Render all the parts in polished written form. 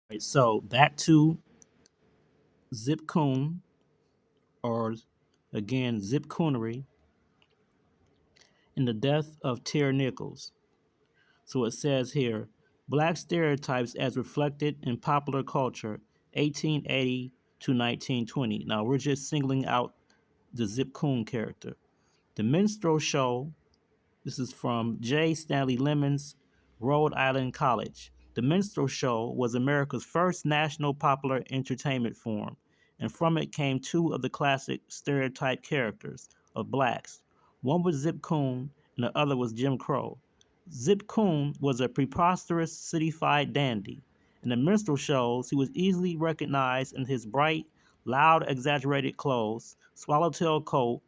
Right, so back to Zip Coon, or again Zip Coonery, in the death of Tyre Nichols. So it says here, Black stereotypes as reflected in popular culture, 1880 to 1920. Now we're just singling out the Zip Coon character. The minstrel show. This is from J. Stanley Lemon's Rhode Island College. The minstrel show was America's first national popular entertainment form, and from it came two of the classic stereotype characters of blacks. One was Zip Coon, and the other was Jim Crow. Zip Coon was a preposterous city-fied dandy. In the minstrel shows, he was easily recognized in his bright, loud, exaggerated clothes, swallowtail coat,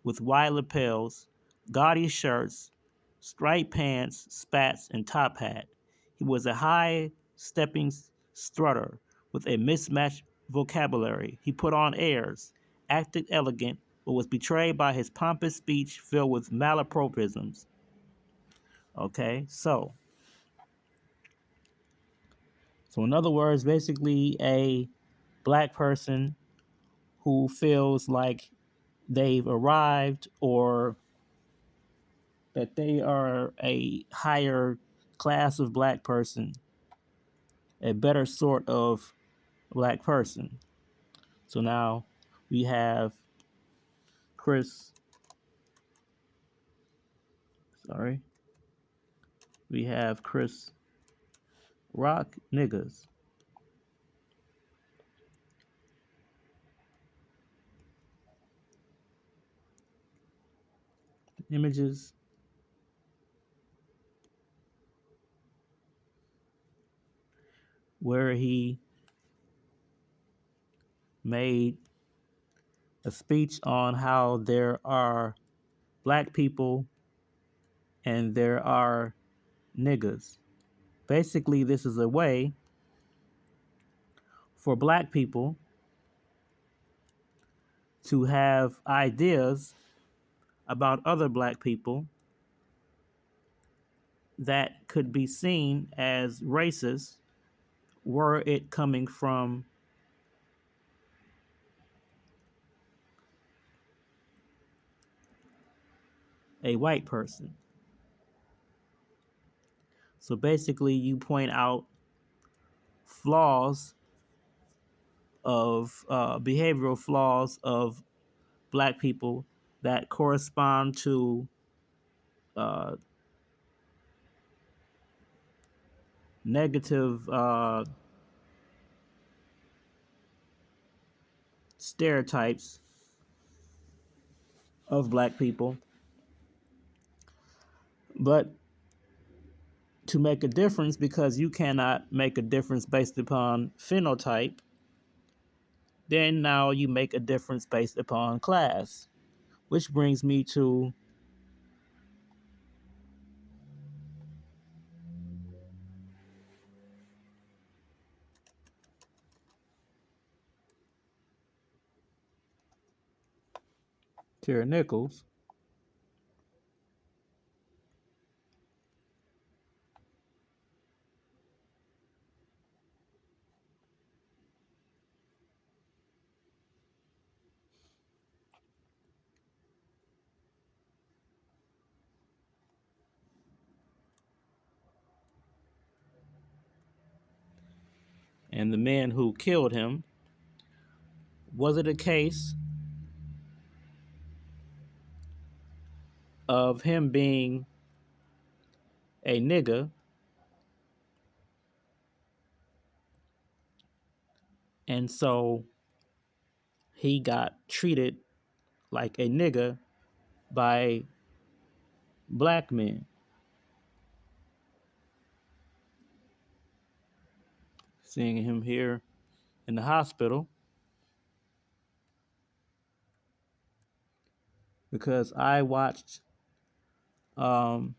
with wide lapels, gaudy shirts, striped pants, spats, and top hat. He was a high stepping strutter with a mismatched vocabulary. He put on airs, acted elegant, but was betrayed by his pompous speech filled with malapropisms. Okay, so in other words, basically a black person who feels like they've arrived or that they are a higher class of black person, a better sort of black person. So now we have Chris, sorry, we have Chris Rock Niggas. Images where he made a speech on how there are black people and there are niggas. Basically, this is a way for black people to have ideas about other black people that could be seen as racist were it coming from a white person. So basically, you point out flaws of behavioral flaws of black people that correspond to uh, negative stereotypes of black people. But to make a difference, because you cannot make a difference based upon phenotype, then now you make a difference based upon class. Which brings me to Tyre Nichols. And the man who killed him. Was it a case of him being a nigga and so he got treated like a nigga by black men? Seeing him here in the hospital because I watched um,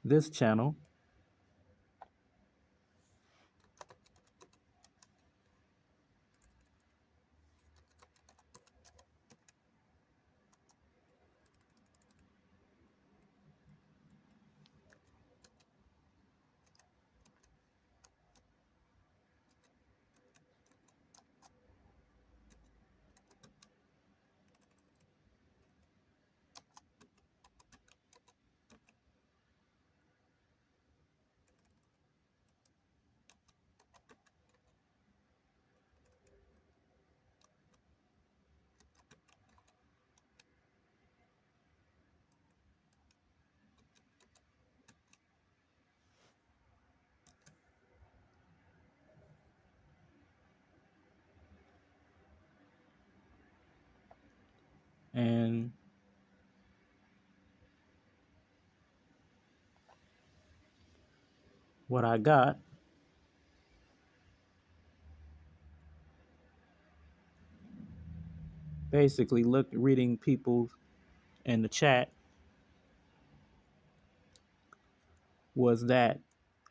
this channel. And what I got basically looked reading people in the chat was that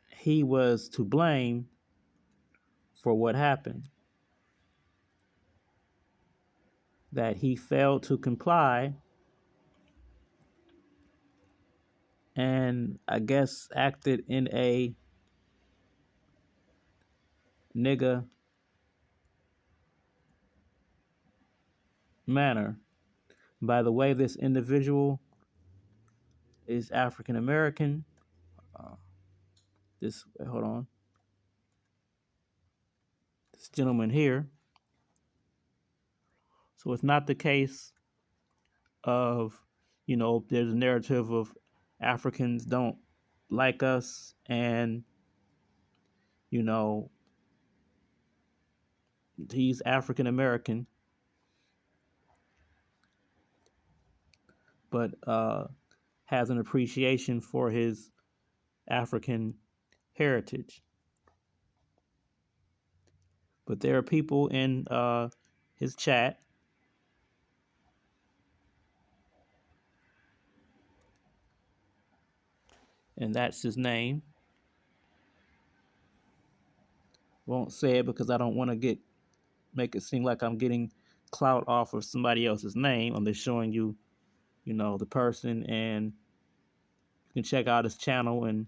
he was to blame for what happened, that he failed to comply and I guess acted in a nigga manner. By the way, this individual is African American. Uh, hold on, this gentleman here. So it's not the case of, there's a narrative of Africans don't like us and, you know, he's African American, but has an appreciation for his African heritage. But there are people in his chat, and that's his name. Won't say it because I don't want to make it seem like I'm getting clout off of somebody else's name. I'm just showing you, the person, and you can check out his channel and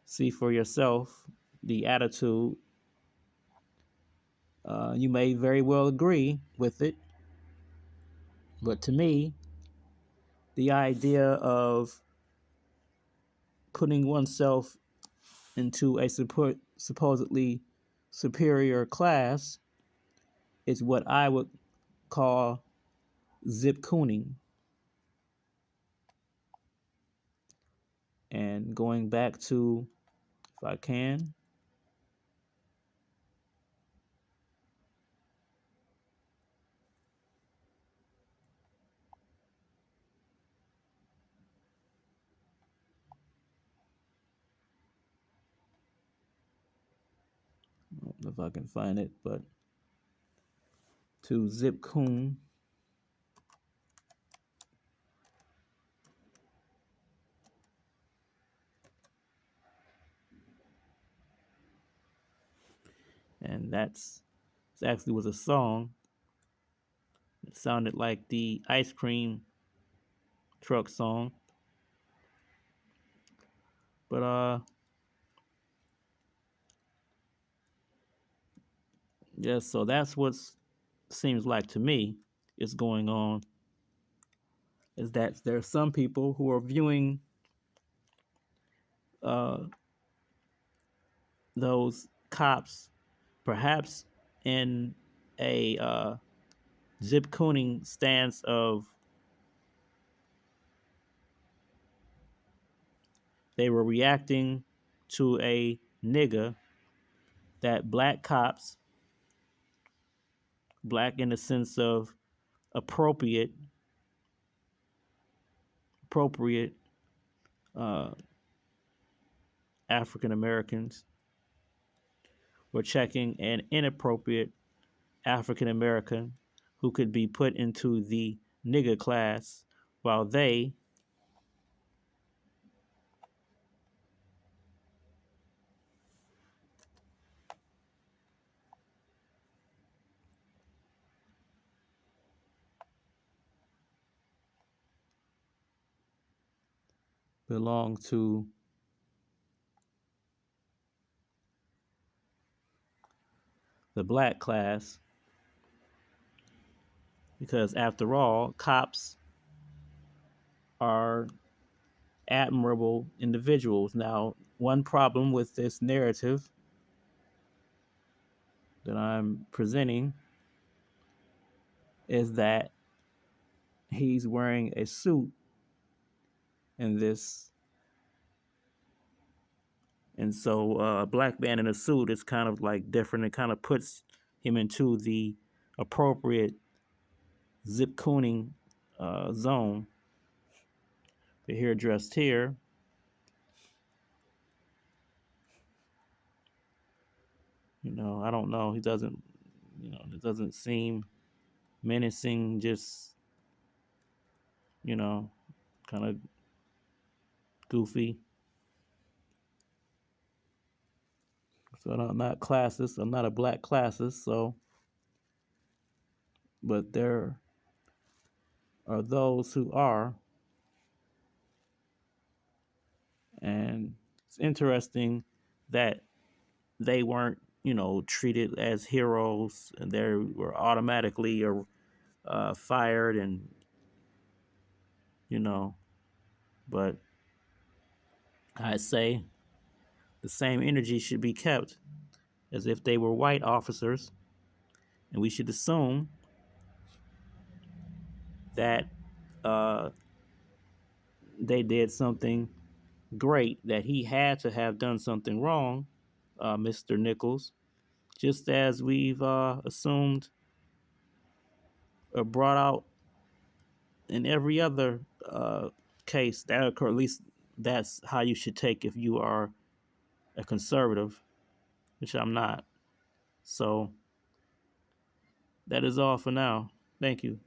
see for yourself the attitude. You may very well agree with it, but to me, the idea of putting oneself into a supposedly superior class is what I would call zip cooning. And going back to, if I can, I don't know if I can find it, but to zip coon, and that's it actually was a song. It sounded like the ice cream truck song, but yeah. So that's what seems like to me is going on. Is that there are some people who are viewing uh, those cops perhaps in a zip cooning stance of they were reacting to a nigga that black cops, black in the sense of appropriate, appropriate uh, African Americans were checking an inappropriate African American who could be put into the nigger class while they belong to the black class. Because after all, cops are admirable individuals. Now, one problem with this narrative that I'm presenting is that he's wearing a suit in this. And so a black man in a suit is kind of like different. It kind of puts him into the appropriate zip cooning zone. But here addressed here, I don't know. He doesn't, it doesn't seem menacing. Just, kind of goofy. So I'm not classist. I'm not a black classist. So, but there are those who are, and it's interesting that they weren't, treated as heroes, and they were automatically fired, and you know. But I say the same energy should be kept as if they were white officers, and we should assume that uh, they did something great, that he had to have done something wrong, Mr. Nichols, just as we've assumed or brought out in every other case that occur. At least that's how you should take if you are a conservative, which I'm not. So that is all for now. Thank you.